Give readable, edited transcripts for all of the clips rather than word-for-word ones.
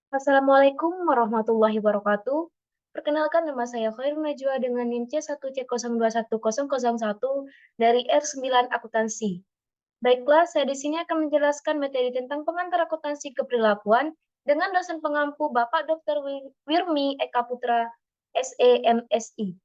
Assalamualaikum warahmatullahi wabarakatuh. Perkenalkan nama saya Khairul Najwa dengan NIM C1C021001 dari R9 Akuntansi. Baiklah, saya di sini akan menjelaskan materi tentang pengantar akuntansi keperilakuan dengan dosen pengampu Bapak Dr. Wirmi Eka Putra, SEMSI.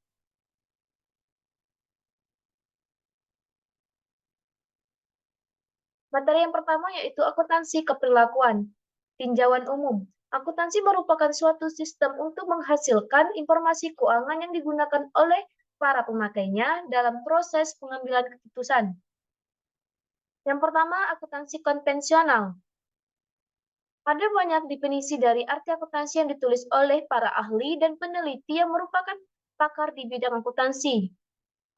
Materi yang pertama yaitu akuntansi keperilakuan, tinjauan umum. Akuntansi merupakan suatu sistem untuk menghasilkan informasi keuangan yang digunakan oleh para pemakainya dalam proses pengambilan keputusan. Yang pertama, akuntansi konvensional. Ada banyak definisi dari arti akuntansi yang ditulis oleh para ahli dan peneliti yang merupakan pakar di bidang akuntansi.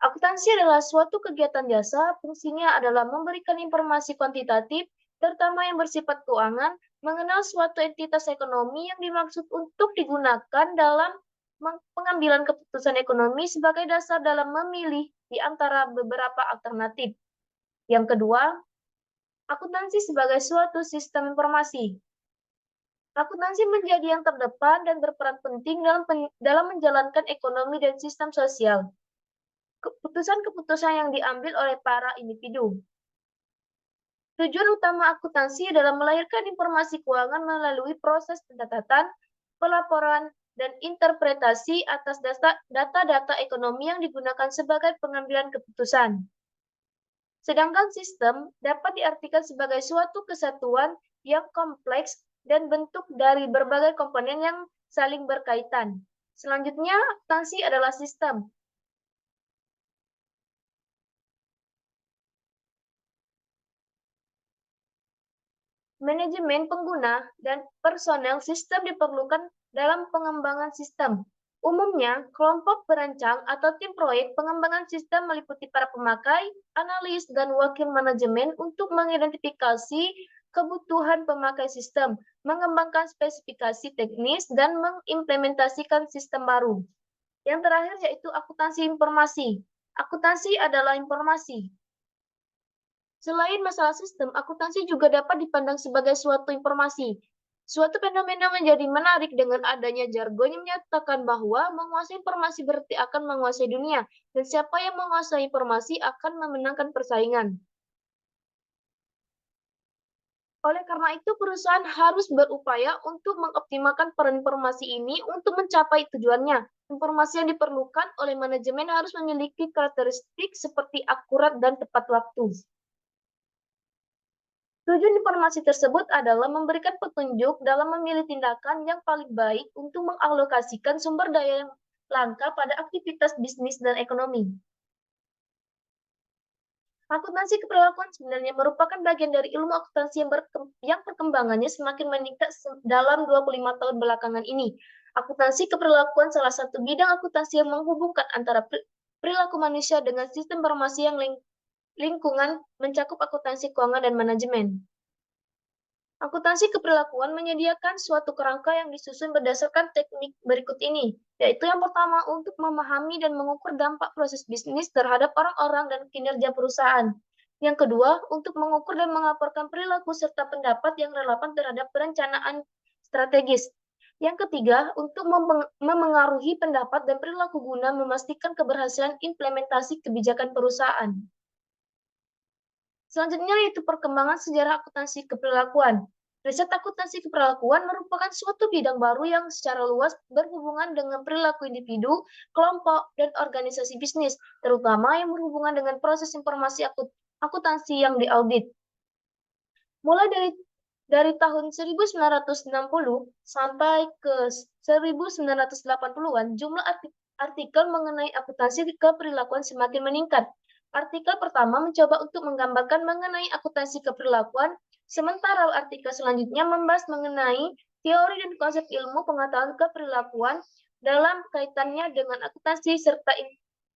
Akuntansi adalah suatu kegiatan jasa, fungsinya adalah memberikan informasi kuantitatif, terutama yang bersifat keuangan, mengenal suatu entitas ekonomi yang dimaksud untuk digunakan dalam pengambilan keputusan ekonomi sebagai dasar dalam memilih di antara beberapa alternatif. Yang kedua, akuntansi sebagai suatu sistem informasi. Akuntansi menjadi yang terdepan dan berperan penting dalam menjalankan ekonomi dan sistem sosial. Keputusan-keputusan yang diambil oleh para individu. Tujuan utama akuntansi adalah melahirkan informasi keuangan melalui proses pencatatan, pelaporan, dan interpretasi atas data-data ekonomi yang digunakan sebagai pengambilan keputusan. Sedangkan sistem dapat diartikan sebagai suatu kesatuan yang kompleks dan bentuk dari berbagai komponen yang saling berkaitan. Selanjutnya, akuntansi adalah sistem. Manajemen pengguna dan personel sistem diperlukan dalam pengembangan sistem. Umumnya, kelompok perancang atau tim proyek pengembangan sistem meliputi para pemakai, analis, dan wakil manajemen untuk mengidentifikasi kebutuhan pemakai sistem, mengembangkan spesifikasi teknis, dan mengimplementasikan sistem baru. Yang terakhir yaitu akuntansi informasi. Akuntansi adalah informasi. Selain masalah sistem, akuntansi juga dapat dipandang sebagai suatu informasi. Suatu fenomena menjadi menarik dengan adanya jargon yang menyatakan bahwa menguasai informasi berarti akan menguasai dunia, dan siapa yang menguasai informasi akan memenangkan persaingan. Oleh karena itu, perusahaan harus berupaya untuk mengoptimalkan peran informasi ini untuk mencapai tujuannya. Informasi yang diperlukan oleh manajemen harus memiliki karakteristik seperti akurat dan tepat waktu. Tujuan informasi tersebut adalah memberikan petunjuk dalam memilih tindakan yang paling baik untuk mengalokasikan sumber daya yang langka pada aktivitas bisnis dan ekonomi. Akuntansi keperlakuan sebenarnya merupakan bagian dari ilmu akuntansi yang perkembangannya semakin meningkat dalam 25 tahun belakangan ini. Akuntansi keperlakuan salah satu bidang akuntansi yang menghubungkan antara perilaku manusia dengan sistem informasi yang lingkungan mencakup akuntansi keuangan dan manajemen. Akuntansi keperlakuan menyediakan suatu kerangka yang disusun berdasarkan teknik berikut ini, yaitu yang pertama untuk memahami dan mengukur dampak proses bisnis terhadap orang-orang dan kinerja perusahaan. Yang kedua, untuk mengukur dan melaporkan perilaku serta pendapat yang relevan terhadap perencanaan strategis. Yang ketiga, untuk memengaruhi pendapat dan perilaku guna memastikan keberhasilan implementasi kebijakan perusahaan. Selanjutnya yaitu perkembangan sejarah akuntansi keperlakuan. Riset akuntansi keperlakuan merupakan suatu bidang baru yang secara luas berhubungan dengan perilaku individu, kelompok, dan organisasi bisnis, terutama yang berhubungan dengan proses informasi akuntansi yang diaudit. Mulai dari tahun 1960 sampai ke 1980-an, jumlah artikel mengenai akuntansi keperlakuan semakin meningkat. Artikel pertama mencoba untuk menggambarkan mengenai akuntansi keperlakuan, sementara artikel selanjutnya membahas mengenai teori dan konsep ilmu pengetahuan keperlakuan dalam kaitannya dengan akuntansi serta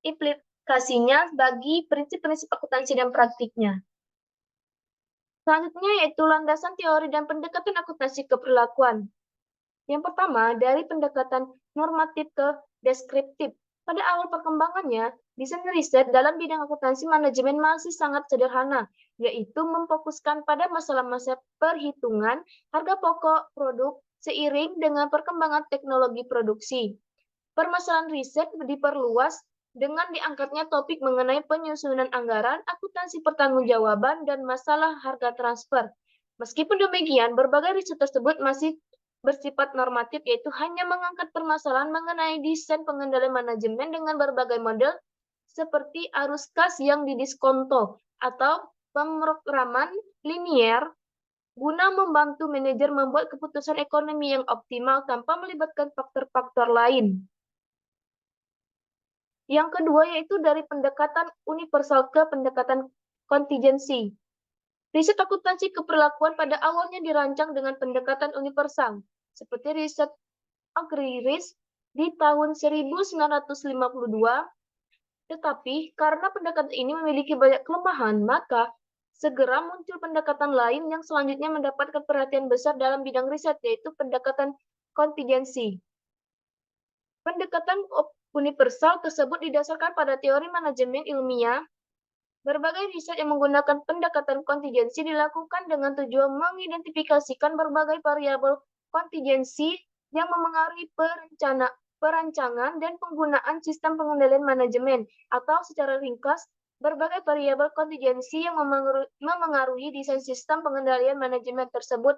implikasinya bagi prinsip-prinsip akuntansi dan praktiknya. Selanjutnya yaitu landasan teori dan pendekatan akuntansi keperlakuan. Yang pertama, dari pendekatan normatif ke deskriptif. Pada awal perkembangannya, desain riset dalam bidang akuntansi manajemen masih sangat sederhana, yaitu memfokuskan pada masalah-masalah perhitungan, harga pokok produk, seiring dengan perkembangan teknologi produksi. Permasalahan riset diperluas dengan diangkatnya topik mengenai penyusunan anggaran, akuntansi pertanggungjawaban, dan masalah harga transfer. Meskipun demikian, berbagai riset tersebut masih bersifat normatif, yaitu hanya mengangkat permasalahan mengenai desain pengendalian manajemen dengan berbagai model seperti arus kas yang didiskonto atau pemrograman linier guna membantu manajer membuat keputusan ekonomi yang optimal tanpa melibatkan faktor-faktor lain. Yang kedua yaitu dari pendekatan universal ke pendekatan kontingensi. Riset akuntansi keperlakuan pada awalnya dirancang dengan pendekatan universal, seperti riset Agri-Risk di tahun 1952. Tetapi karena pendekatan ini memiliki banyak kelemahan, maka segera muncul pendekatan lain yang selanjutnya mendapatkan perhatian besar dalam bidang riset, yaitu pendekatan kontingensi. Pendekatan universal tersebut didasarkan pada teori manajemen ilmiah. Berbagai riset yang menggunakan pendekatan kontingensi dilakukan dengan tujuan mengidentifikasikan berbagai variabel kontingensi yang memengaruhi perancangan dan penggunaan sistem pengendalian manajemen, atau secara ringkas, berbagai variabel kontingensi yang memengaruhi desain sistem pengendalian manajemen tersebut.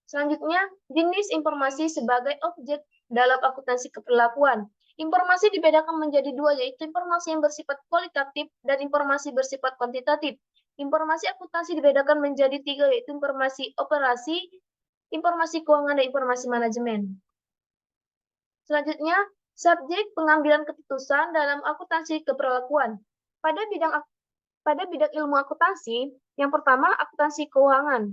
Selanjutnya, jenis informasi sebagai objek dalam akuntansi keperlakuan. Informasi dibedakan menjadi dua, yaitu informasi yang bersifat kualitatif dan informasi bersifat kuantitatif. Informasi akuntansi dibedakan menjadi tiga, yaitu informasi operasi, informasi keuangan, dan informasi manajemen. Selanjutnya, subjek pengambilan keputusan dalam akuntansi keperlakuan. Pada bidang ilmu akuntansi, yang pertama akuntansi keuangan,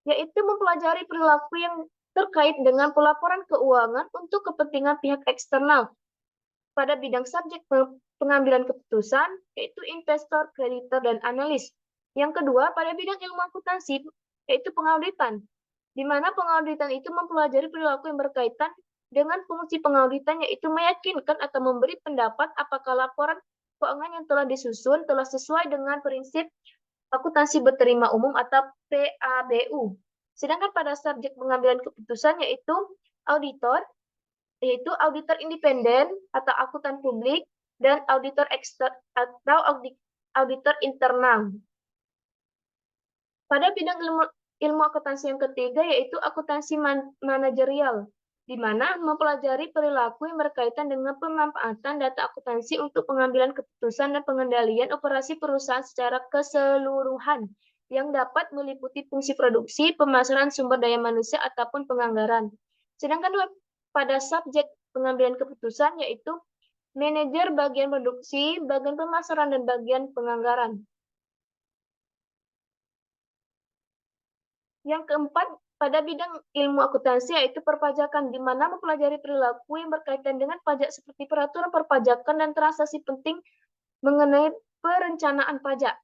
yaitu mempelajari perilaku yang terkait dengan pelaporan keuangan untuk kepentingan pihak eksternal. Pada bidang subjek pengambilan keputusan, yaitu investor, kreditor, dan analis. Yang kedua, pada bidang ilmu akuntansi, yaitu pengauditan, di mana pengauditan itu mempelajari perilaku yang berkaitan dengan fungsi pengauditan, yaitu meyakinkan atau memberi pendapat apakah laporan keuangan yang telah disusun telah sesuai dengan prinsip akuntansi berterima umum atau PABU. Sedangkan pada subjek pengambilan keputusan yaitu auditor, yaitu auditor independen atau akuntan publik, dan auditor eksternal atau auditor internal. Pada bidang ilmu akuntansi yang ketiga yaitu akuntansi manajerial, di mana mempelajari perilaku yang berkaitan dengan pemanfaatan data akuntansi untuk pengambilan keputusan dan pengendalian operasi perusahaan secara keseluruhan, yang dapat meliputi fungsi produksi, pemasaran sumber daya manusia, ataupun penganggaran. Sedangkan pada subjek pengambilan keputusan yaitu manajer bagian produksi, bagian pemasaran, dan bagian penganggaran. Yang keempat, pada bidang ilmu akuntansi yaitu perpajakan, di mana mempelajari perilaku yang berkaitan dengan pajak seperti peraturan perpajakan dan transaksi penting mengenai perencanaan pajak.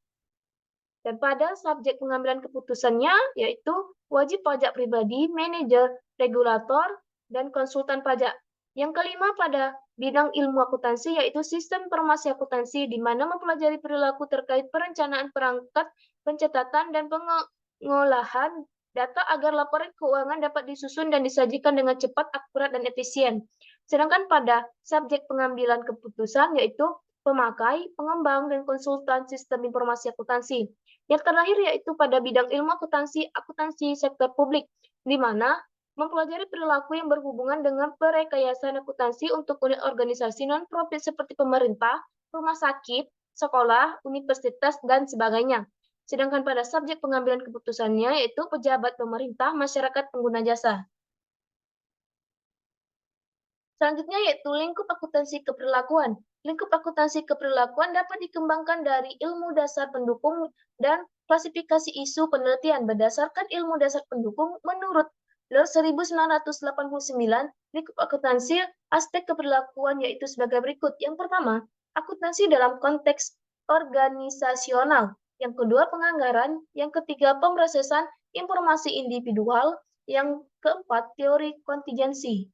Dan pada subjek pengambilan keputusannya yaitu wajib pajak pribadi, manajer, regulator, dan konsultan pajak. Yang kelima, pada bidang ilmu akuntansi yaitu sistem informasi akuntansi, di mana mempelajari perilaku terkait perencanaan perangkat, pencatatan, dan pengolahan data agar laporan keuangan dapat disusun dan disajikan dengan cepat, akurat, dan efisien. Sedangkan pada subjek pengambilan keputusan yaitu pemakai, pengembang, dan konsultan sistem informasi akuntansi. Yang terakhir yaitu pada bidang ilmu akuntansi sektor publik, di mana mempelajari perilaku yang berhubungan dengan perekayasaan akuntansi untuk unit organisasi non-profit seperti pemerintah, rumah sakit, sekolah, universitas, dan sebagainya. Sedangkan pada subjek pengambilan keputusannya yaitu pejabat pemerintah, masyarakat, pengguna jasa. Selanjutnya yaitu lingkup akuntansi keperlakuan. Lingkup akuntansi keperlakuan dapat dikembangkan dari ilmu dasar pendukung dan klasifikasi isu penelitian. Berdasarkan ilmu dasar pendukung, menurut Lor 1989, lingkup akuntansi aspek keperlakuan yaitu sebagai berikut. Yang pertama, akuntansi dalam konteks organisasional. Yang kedua, penganggaran. Yang ketiga, pemrosesan informasi individual. Yang keempat, teori kontingensi.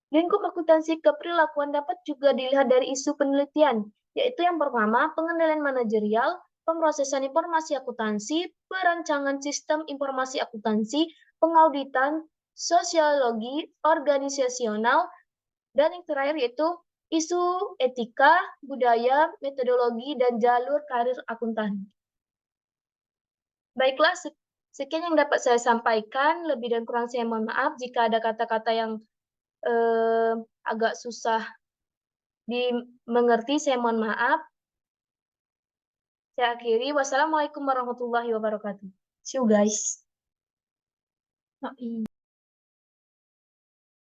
Lingkup akuntansi keperilakuan dapat juga dilihat dari isu penelitian, yaitu yang pertama, pengendalian manajerial, pemrosesan informasi akuntansi, perancangan sistem informasi akuntansi, pengauditan, sosiologi, organisasional, dan yang terakhir yaitu isu etika, budaya, metodologi, dan jalur karir akuntan. Baiklah, sekian yang dapat saya sampaikan. Lebih dan kurang saya mohon maaf jika ada kata-kata yang agak susah dimengerti, saya mohon maaf. Saya akhiri, wassalamualaikum warahmatullahi wabarakatuh. See you guys.